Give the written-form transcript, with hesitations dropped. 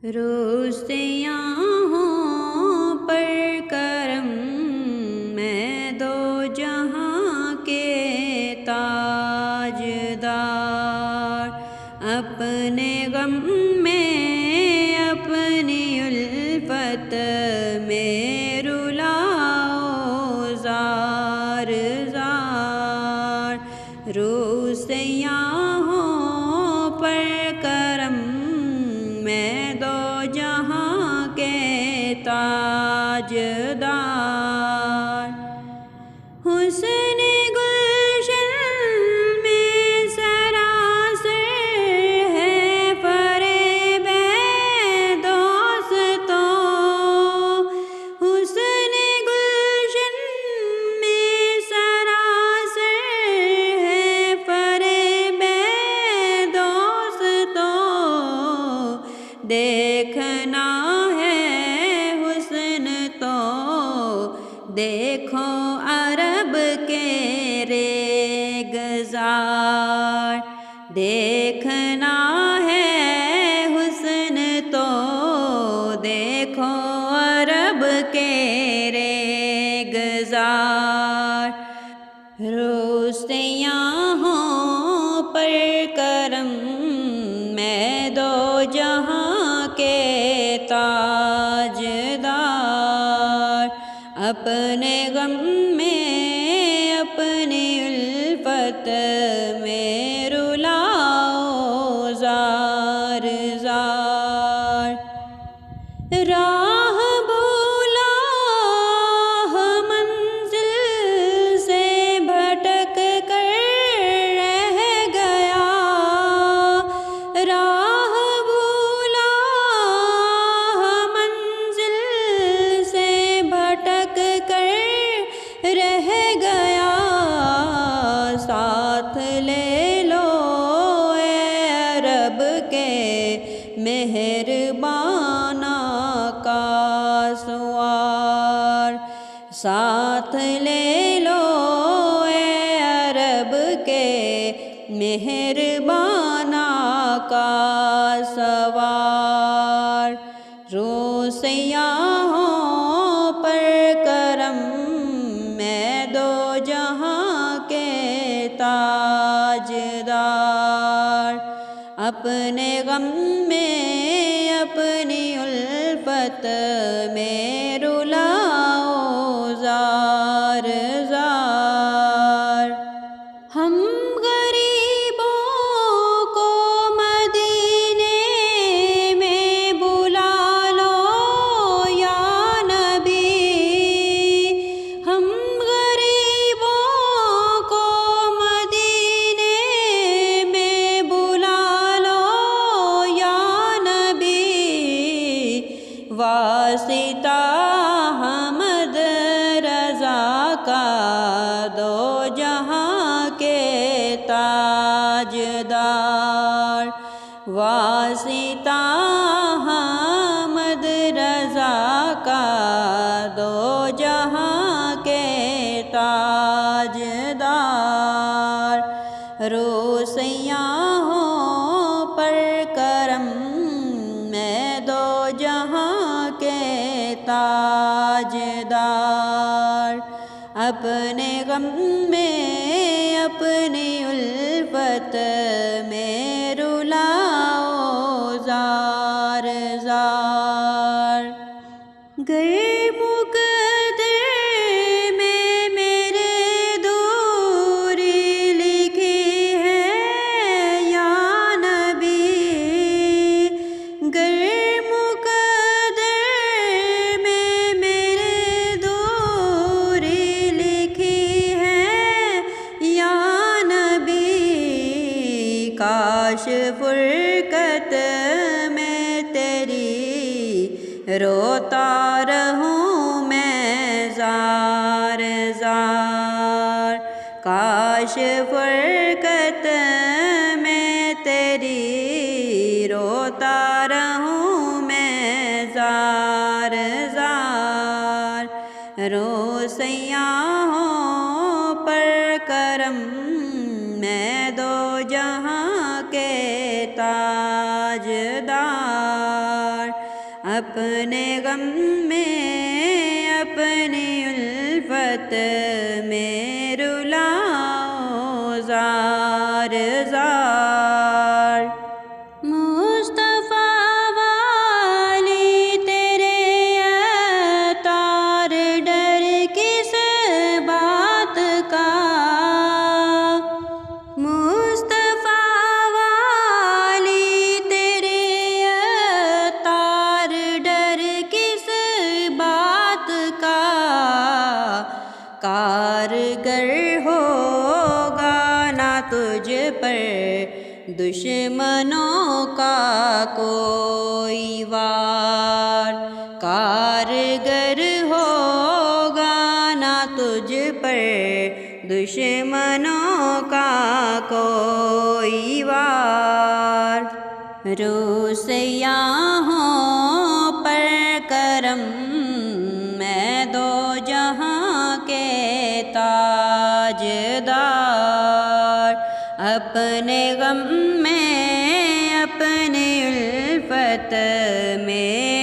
روستیاں ہوں پر کرم میں دو جہاں کے تاجدار، اپنے غم میں اپنی الفت میں رلاؤ زار زار۔ روستیاں ہوں پر کرم میں دو جہاں کے تاجدار، حسن گلشن میں سراسر ہے فریب دوستوں، حسن گلشن میں سراسر ہے فریب دوستوں، دیکھنا ہے حسن تو دیکھو عرب کے ریگزار، دیکھنا ہے حسن تو دیکھو عرب کے ریگزار۔ روستیاں ہوں پر کرم میں دو جہاں کے تاجدار، اپنے غم میں اپنی الفت میں رلاؤ زار زار۔ راہ بھولا منزل سے بھٹک کر رہ گیا، راہ بھولا منزل سے بھٹک کر رہ گیا، ساتھ لے لو اے عرب کے مہربانہ کا سوار، ساتھ لے لو اے عرب کے مہربانہ کا سوار۔ روستیاں ہوں پر کرم میں دو جہاں کے تاجدار، اپنے غم میں اپنی الفت میں رلاؤ زار زار۔ ہم غریبوں کو مدینے میں بلا لو یا نبی، ہم غریبوں کو مدینے میں بلا لو یا نبی، واسطہ حمد رضا کا دو جہاں کے تاجدار، واسطہ حمد رضا کا دو جہاں کے تاجدار۔ روستیاں ہوں پر کرم میں دو جہاں کے تاجدار، اپنے غم میں اپنی الفت میں رلاؤ زار زار۔ گر مقدر میں میرے دوری لکھی ہے یا نبی، گر مقدر میں میرے دوری لکھی ہے یا نبی، کاش فرقت میں تیری روتا رہوں میں زار زار، کاش فرقت میں تیری روتا رہوں میں زار زار۔ روستیاں ہوں پر کرم میں دو جہاں کے تاجدار، اپنے غم میں اپنی الفت میں رلاؤ زار زار۔ مصطفیٰ والی تیرے عطار ڈر کس بات کا، مصطفیٰ والی تیرے عطار ڈر کس بات کا، کارگر ہوگا نہ تجھ پر دشمنوں کا کوئی وار، کارگر ہوگا نہ تجھ پر دشمنوں کا کوئی وار۔ رو سیاحوں پر کرم میں دو جہاں کے تاجدار، اپنے غم میں اپنی الفت میں